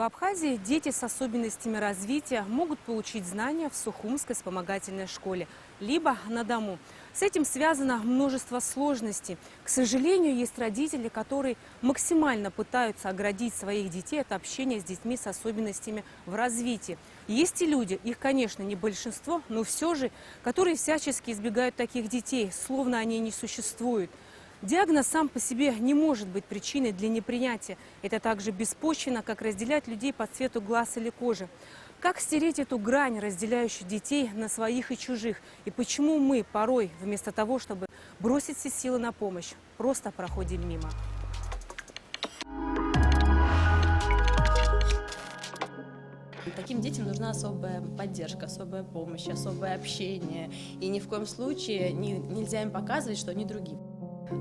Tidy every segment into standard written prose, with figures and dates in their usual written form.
Абхазии дети с особенностями развития могут получить знания в Сухумской вспомогательной школе, либо на дому. С этим связано множество сложностей. К сожалению, есть родители, которые максимально пытаются оградить своих детей от общения с детьми с особенностями в развитии. Есть и люди, их, конечно, не большинство, но все же, которые всячески избегают таких детей, словно они не существуют. Диагноз сам по себе не может быть причиной для непринятия. Это также беспочвенно, как разделять людей по цвету глаз или кожи. Как стереть эту грань, разделяющую детей на своих и чужих? И почему мы порой, вместо того, чтобы бросить все силы на помощь, просто проходим мимо? Таким детям нужна особая поддержка, особая помощь, особое общение. И ни в коем случае нельзя им показывать, что они другие.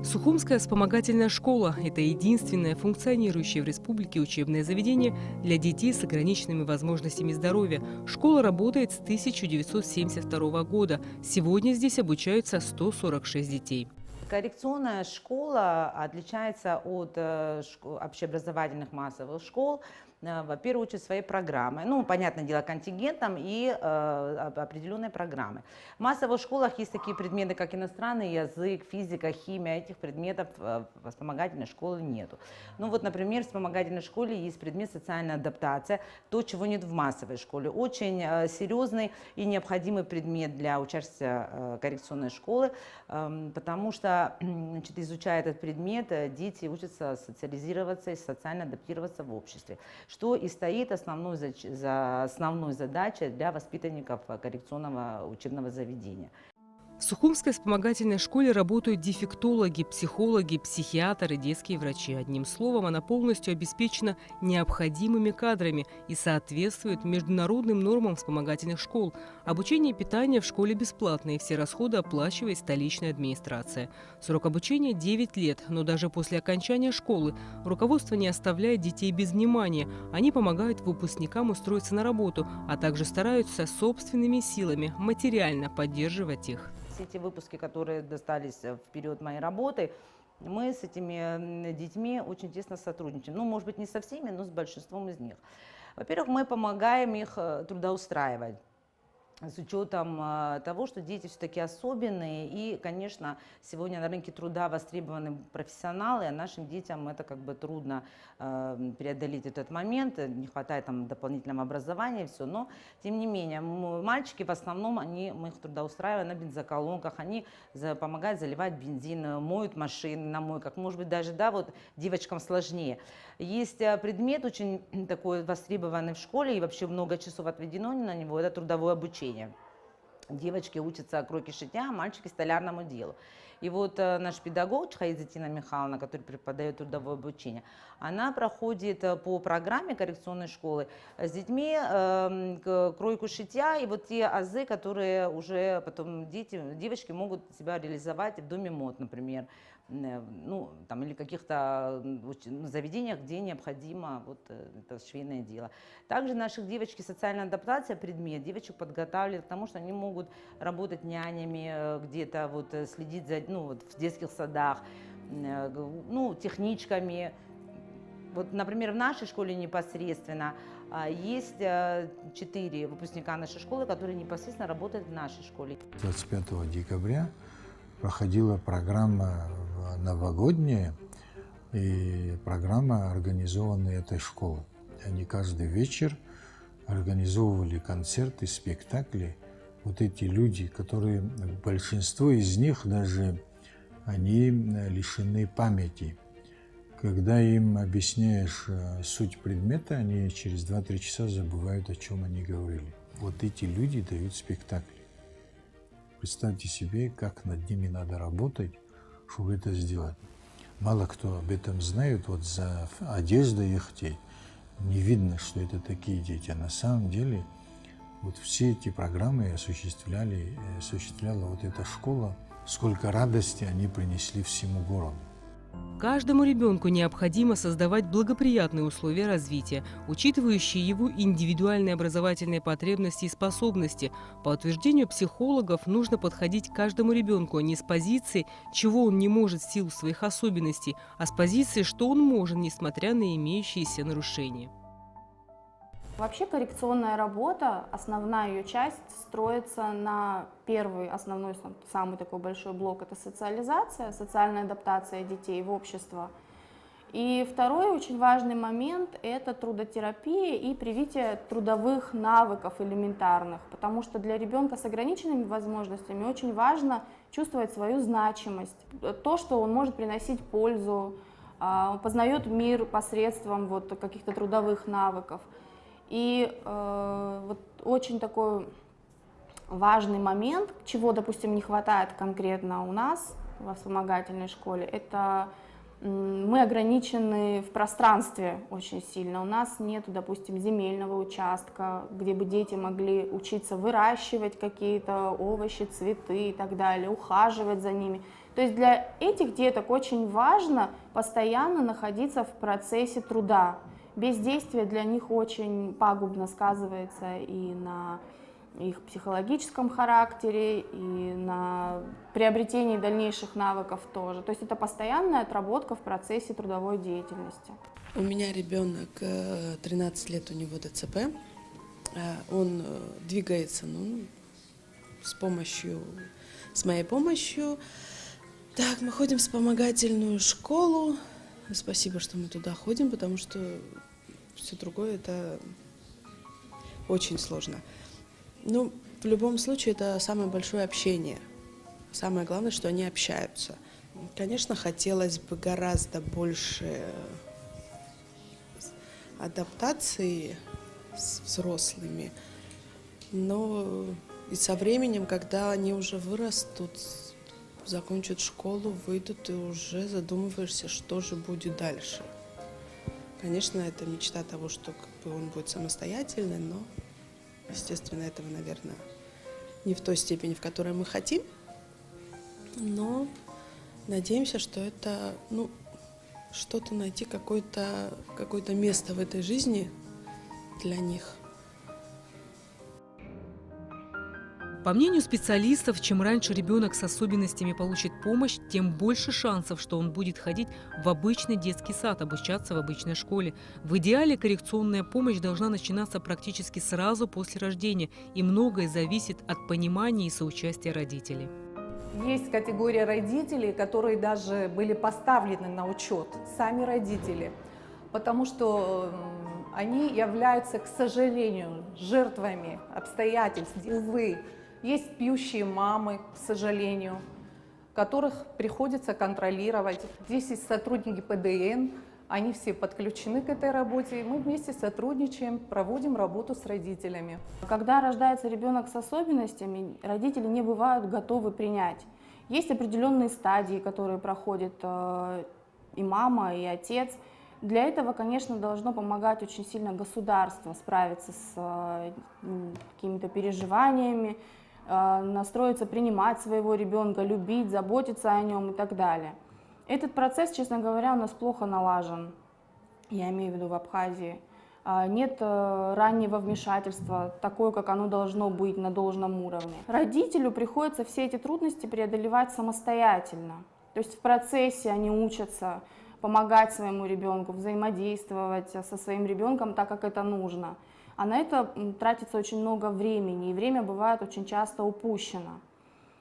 Сухумская вспомогательная школа – это единственное функционирующее в республике учебное заведение для детей с ограниченными возможностями здоровья. Школа работает с 1972 года. Сегодня здесь обучаются 146 детей. Коррекционная школа отличается от общеобразовательных массовых школ, во первую очередь, своей программой. Ну, понятное дело, контингентом и определенной программой. В массовых школах есть такие предметы, как иностранный язык, физика, химия. Этих предметов в вспомогательной школе нету. Ну, вот, например, в вспомогательной школе есть предмет социальная адаптация, то, чего нет в массовой школе. Очень серьезный и необходимый предмет для участия коррекционной школы, потому что, значит, изучая этот предмет, дети учатся социализироваться и социально адаптироваться в обществе, что и стоит основной задачей для воспитанников коррекционного учебного заведения. В Сухумской вспомогательной школе работают дефектологи, психологи, психиатры, детские врачи. Одним словом, она полностью обеспечена необходимыми кадрами и соответствует международным нормам вспомогательных школ. Обучение и питание в школе бесплатное, и все расходы оплачивает столичная администрация. Срок обучения 9 лет, но даже после окончания школы руководство не оставляет детей без внимания. Они помогают выпускникам устроиться на работу, а также стараются собственными силами материально поддерживать их. Все эти выпуски, которые достались в период моей работы, мы с этими детьми очень тесно сотрудничаем. Ну, может быть, не со всеми, но с большинством из них. Во-первых, мы помогаем их трудоустраивать, с учетом того, что дети все-таки особенные, и, конечно, сегодня на рынке труда востребованы профессионалы, а нашим детям это как бы трудно преодолеть этот момент, не хватает там дополнительного образования, все, но, тем не менее, мальчики в основном, мы их трудоустраиваем на бензоколонках, они помогают заливать бензин, моют машины на мойках, может быть, даже, да, вот девочкам сложнее. Есть предмет очень такой востребованный в школе, и вообще много часов отведено на него, это трудовое обучение. Девочки учатся кройке шитья, а мальчики столярному делу. И вот наш педагог Чхаидзе Тина Михайловна, который преподает трудовое обучение, она проходит по программе коррекционной школы с детьми кройку шитья, и вот те азы, которые уже потом девочки могут себя реализовать в доме мод, например, ну, там, или каких-то заведениях, где необходимо вот это швейное дело. Также наших девочки социальная адаптация предмет, девочек подготавливает к тому, что они могут работать нянями, где-то вот следить за, ну, вот в детских садах, ну, техничками. Вот, например, в нашей школе непосредственно есть 4 выпускника нашей школы, которые непосредственно работают в нашей школе. 25 декабря проходила программа новогодняя, и программа, организованная этой школой. Они каждый вечер организовывали концерты, спектакли. Вот эти люди, которые, большинство из них даже, они лишены памяти. Когда им объясняешь суть предмета, они через 2-3 часа забывают, о чем они говорили. Вот эти люди дают спектакли. Представьте себе, как над ними надо работать, чтобы это сделать. Мало кто об этом знает, вот за одеждой их не видно, что это такие дети. А на самом деле вот все эти программы осуществляла вот эта школа. Сколько радости они принесли всему городу. Каждому ребенку необходимо создавать благоприятные условия развития, учитывающие его индивидуальные образовательные потребности и способности. По утверждению психологов, нужно подходить к каждому ребенку не с позиции, чего он не может в силу своих особенностей, а с позиции, что он может, несмотря на имеющиеся нарушения. Вообще коррекционная работа, основная ее часть строится на первый основной, самый такой большой блок — это социализация, социальная адаптация детей в общество. И второй очень важный момент — это трудотерапия и привитие трудовых навыков элементарных, потому что для ребенка с ограниченными возможностями очень важно чувствовать свою значимость, то, что он может приносить пользу, он познает мир посредством вот каких-то трудовых навыков. И вот очень такой важный момент, чего, допустим, не хватает конкретно у нас в вспомогательной школе, это мы ограничены в пространстве очень сильно. У нас нет, допустим, земельного участка, где бы дети могли учиться выращивать какие-то овощи, цветы и так далее, ухаживать за ними. То есть для этих деток очень важно постоянно находиться в процессе труда. Бездействие для них очень пагубно сказывается и на их психологическом характере, и на приобретении дальнейших навыков тоже. То есть это постоянная отработка в процессе трудовой деятельности. У меня ребенок 13 лет, у него ДЦП. Он двигается с моей помощью. Так, мы ходим в вспомогательную школу. Спасибо, что мы туда ходим, потому что все другое это очень сложно. Ну, в любом случае, это самое большое общение. Самое главное, что они общаются. Конечно, хотелось бы гораздо больше адаптации с взрослыми, но и со временем, когда они уже вырастут, закончат школу, выйдут, и уже задумываешься, что же будет дальше. Конечно, это мечта того, что он будет самостоятельный, но, естественно, этого, наверное, не в той степени, в которой мы хотим. Но надеемся, что это, что-то найти, какое-то место в этой жизни для них. По мнению специалистов, чем раньше ребенок с особенностями получит помощь, тем больше шансов, что он будет ходить в обычный детский сад, обучаться в обычной школе. В идеале коррекционная помощь должна начинаться практически сразу после рождения, и многое зависит от понимания и соучастия родителей. Есть категория родителей, которые даже были поставлены на учет, сами родители, потому что они являются, к сожалению, жертвами обстоятельств. Увы, есть пьющие мамы, к сожалению, которых приходится контролировать. Здесь есть сотрудники ПДН, они все подключены к этой работе, и мы вместе сотрудничаем, проводим работу с родителями. Когда рождается ребенок с особенностями, родители не бывают готовы принять. Есть определенные стадии, которые проходят и мама, и отец. Для этого, конечно, должно помогать очень сильно государство справиться с какими-то переживаниями, настроиться принимать своего ребенка, любить, заботиться о нем и так далее. Этот процесс, честно говоря, у нас плохо налажен, я имею в виду в Абхазии. Нет раннего вмешательства, такое, как оно должно быть на должном уровне. Родителю приходится все эти трудности преодолевать самостоятельно. То есть в процессе они учатся помогать своему ребенку, взаимодействовать со своим ребенком так, как это нужно. А на это тратится очень много времени, и время бывает очень часто упущено.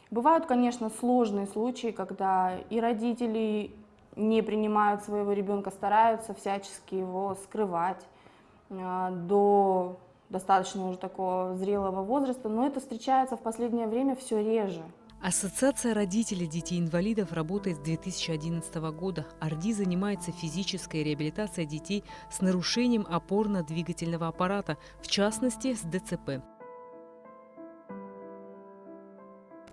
Бывают, конечно, сложные случаи, когда и родители не принимают своего ребенка, стараются всячески его скрывать до достаточно уже такого зрелого возраста, но это встречается в последнее время все реже. Ассоциация родителей детей-инвалидов работает с 2011 года. АРДИ занимается физической реабилитацией детей с нарушением опорно-двигательного аппарата, в частности, с ДЦП.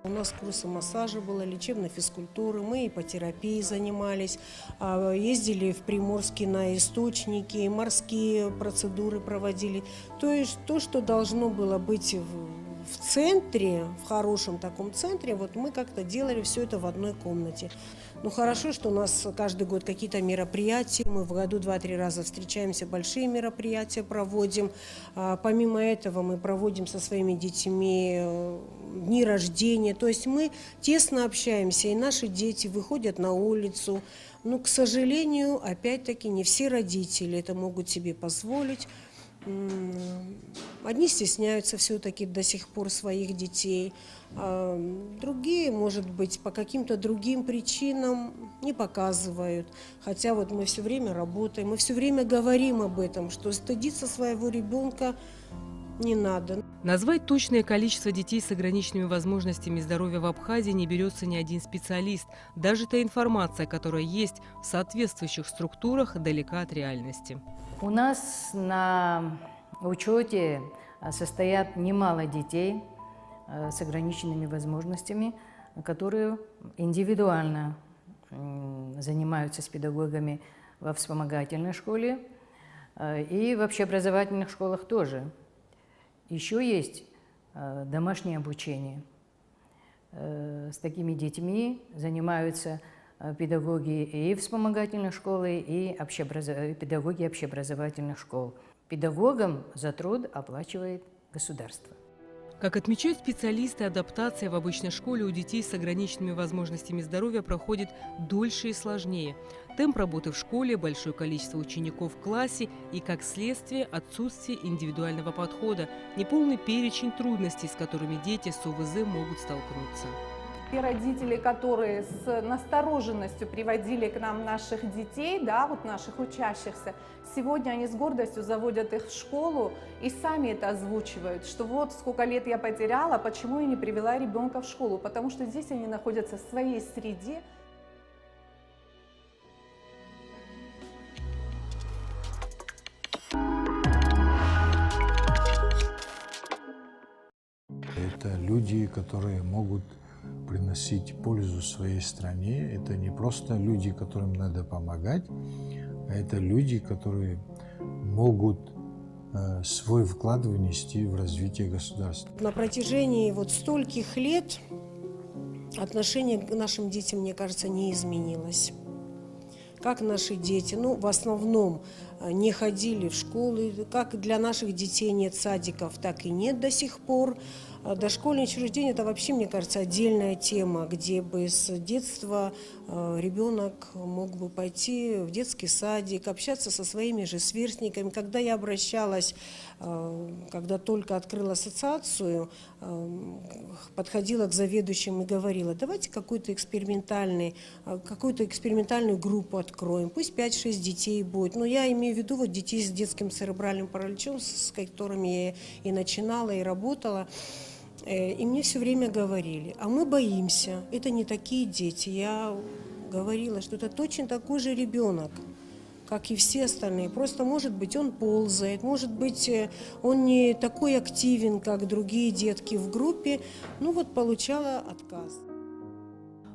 У нас курсы массажа было, лечебной физкультуры, мы ипотерапией занимались, ездили в Приморске на источники, морские процедуры проводили. То есть то, что должно было быть в центре, в хорошем таком центре, вот мы как-то делали все это в одной комнате. Ну хорошо, что у нас каждый год какие-то мероприятия, мы в году 2-3 раза встречаемся, большие мероприятия проводим. Помимо этого мы проводим со своими детьми дни рождения, то есть мы тесно общаемся, и наши дети выходят на улицу. Но, к сожалению, опять-таки не все родители это могут себе позволить. Одни стесняются все-таки до сих пор своих детей, а другие, может быть, по каким-то другим причинам не показывают. Хотя вот мы все время работаем, мы все время говорим об этом, что стыдиться своего ребенка не надо. Назвать точное количество детей с ограниченными возможностями здоровья в Абхазии не берется ни один специалист. Даже та информация, которая есть в соответствующих структурах, далека от реальности. У нас на учете состоят немало детей с ограниченными возможностями, которые индивидуально занимаются с педагогами во вспомогательной школе и в общеобразовательных школах тоже. Еще есть домашнее обучение. С такими детьми занимаются педагоги и вспомогательной школы, и педагоги общеобразовательных школ. Педагогам за труд оплачивает государство. Как отмечают специалисты, адаптация в обычной школе у детей с ограниченными возможностями здоровья проходит дольше и сложнее. Темп работы в школе, большое количество учеников в классе и, как следствие, отсутствие индивидуального подхода, неполный перечень трудностей, с которыми дети с ОВЗ могут столкнуться. И родители, которые с настороженностью приводили к нам наших детей, да, вот наших учащихся, сегодня они с гордостью заводят их в школу и сами это озвучивают, что вот сколько лет я потеряла, почему я не привела ребенка в школу, потому что здесь они находятся в своей среде. Это люди, которые могут приносить пользу своей стране. Это не просто люди, которым надо помогать, а это люди, которые могут свой вклад внести в развитие государства. На протяжении вот стольких лет отношение к нашим детям, мне кажется, не изменилось. Как наши дети, в основном не ходили в школы, как для наших детей нет садиков, так и нет до сих пор. Дошкольное учреждение – это вообще, мне кажется, отдельная тема, где бы с детства ребенок мог бы пойти в детский садик, общаться со своими же сверстниками. Когда я обращалась, когда только открыла ассоциацию, подходила к заведующим и говорила: давайте какую-то экспериментальную группу откроем, пусть 5-6 детей будет. Но я имею в виду вот детей с детским церебральным параличом, с которыми я и начинала, и работала. И мне все время говорили: а мы боимся, это не такие дети. Я говорила, что это точно такой же ребенок, как и все остальные. Просто, может быть, он ползает, может быть, он не такой активен, как другие детки в группе. Получала отказ.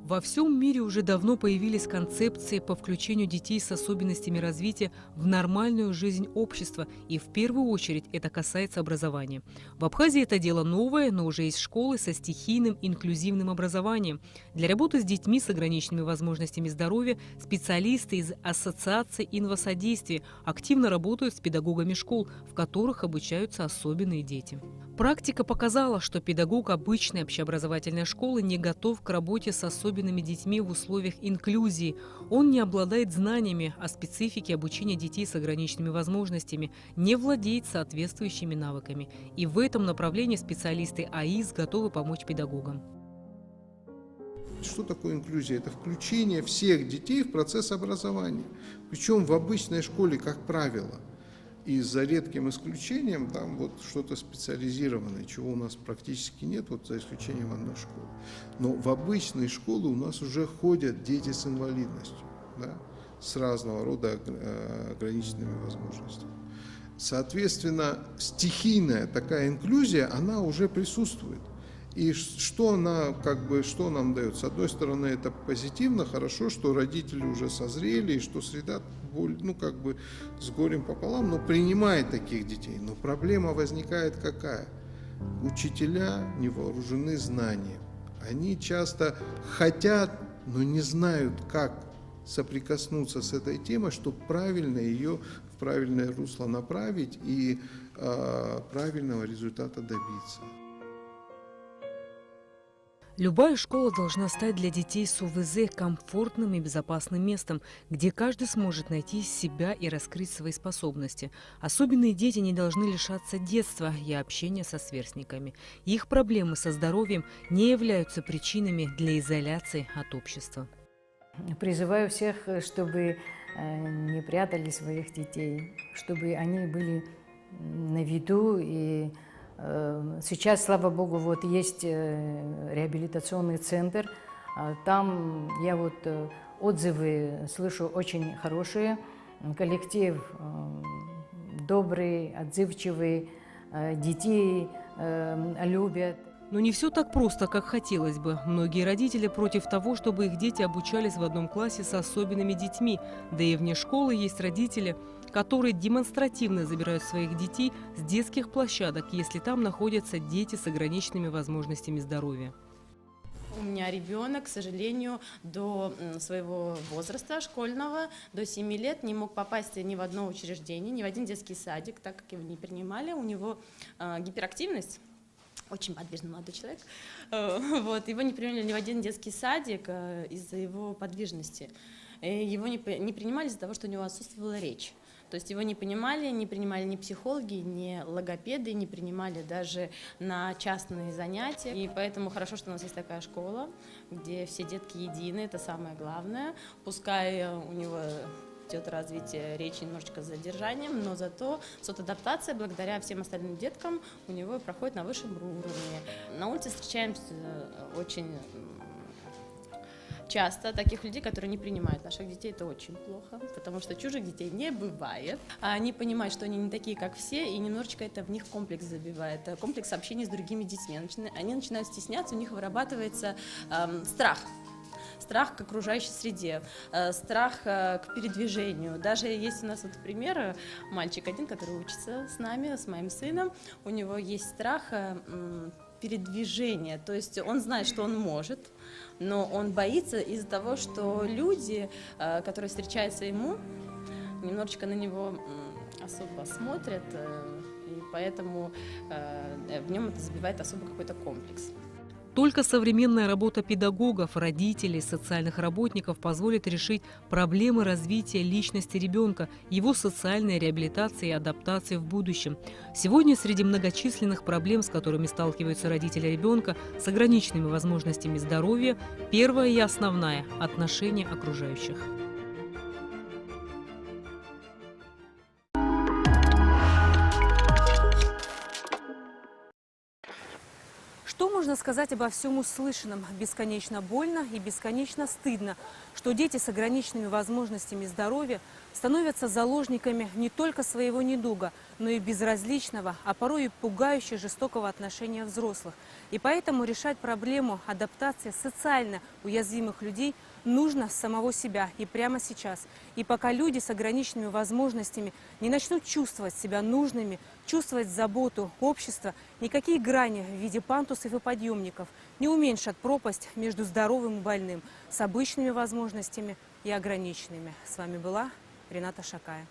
Во всем мире уже давно появились концепции по включению детей с особенностями развития в нормальную жизнь общества, и в первую очередь это касается образования. В Абхазии это дело новое, но уже есть школы со стихийным инклюзивным образованием. Для работы с детьми с ограниченными возможностями здоровья специалисты из Ассоциации инвасодействия активно работают с педагогами школ, в которых обучаются особенные дети. Практика показала, что педагог обычной общеобразовательной школы не готов к работе с особенными детьми в условиях инклюзии. Он не обладает знаниями о специфике обучения детей с ограниченными возможностями, не владеет соответствующими навыками. И в этом направлении специалисты АИС готовы помочь педагогам. Что такое инклюзия? Это включение всех детей в процесс образования. Причем в обычной школе, как правило. И за редким исключением там вот что-то специализированное, чего у нас практически нет, вот за исключением одной школы. Но в обычные школы у нас уже ходят дети с инвалидностью, да, с разного рода ограниченными возможностями. Соответственно, стихийная такая инклюзия, она уже присутствует. И что она, что нам дает? С одной стороны, это позитивно, хорошо, что родители уже созрели, и что среда, с горем пополам, но принимает таких детей. Но проблема возникает какая? Учителя не вооружены знанием. Они часто хотят, но не знают, как соприкоснуться с этой темой, чтобы правильно ее в правильное русло направить и правильного результата добиться. Любая школа должна стать для детей с УВЗ комфортным и безопасным местом, где каждый сможет найти себя и раскрыть свои способности. Особенные дети не должны лишаться детства и общения со сверстниками. Их проблемы со здоровьем не являются причинами для изоляции от общества. Призываю всех, чтобы не прятали своих детей, чтобы они были на виду. И сейчас, слава богу, вот есть реабилитационный центр. Там я вот отзывы слышу очень хорошие. Коллектив добрый, отзывчивый, детей любят. Но не все так просто, как хотелось бы. Многие родители против того, чтобы их дети обучались в одном классе с особенными детьми. Да и вне школы есть родители, которые демонстративно забирают своих детей с детских площадок, если там находятся дети с ограниченными возможностями здоровья. У меня ребенок, к сожалению, до своего возраста школьного, до 7 лет, не мог попасть ни в одно учреждение, ни в один детский садик, так как его не принимали. У него гиперактивность. Очень подвижный молодой человек. Вот, его не приняли ни в один детский садик из-за его подвижности. Его не принимали из-за того, что у него отсутствовала речь. То есть его не принимали ни психологи, ни логопеды, не принимали даже на частные занятия. И поэтому хорошо, что у нас есть такая школа, где все детки едины, это самое главное. Пускай у него идет развитие речи немножечко с задержанием, но зато соцадаптация благодаря всем остальным деткам у него проходит на высшем уровне. На улице встречаемся очень часто таких людей, которые не принимают наших детей. Это очень плохо, потому что чужих детей не бывает. Они понимают, что они не такие, как все, и немножечко это в них комплекс забивает, комплекс общения с другими детьми. Они начинают стесняться, у них вырабатывается страх. Страх к окружающей среде, страх к передвижению. Даже есть у нас вот пример, мальчик один, который учится с нами, с моим сыном, у него есть страх передвижения, то есть он знает, что он может, но он боится из-за того, что люди, которые встречаются ему, немножечко на него особо смотрят, и поэтому в нем это забивает особо какой-то комплекс. Только современная работа педагогов, родителей, социальных работников позволит решить проблемы развития личности ребенка, его социальной реабилитации и адаптации в будущем. Сегодня среди многочисленных проблем, с которыми сталкиваются родители ребенка с ограниченными возможностями здоровья, первая и основная – отношение окружающих. Что можно сказать обо всем услышанном? Бесконечно больно и бесконечно стыдно, что дети с ограниченными возможностями здоровья становятся заложниками не только своего недуга, но и безразличного, а порой и пугающе жестокого отношения взрослых. И поэтому решать проблему адаптации социально уязвимых людей нужно с самого себя и прямо сейчас. И пока люди с ограниченными возможностями не начнут чувствовать себя нужными, чувствовать заботу общества, никакие грани в виде пандусов и подъемников не уменьшат пропасть между здоровым и больным, с обычными возможностями и ограниченными. С вами была Рената Шакая.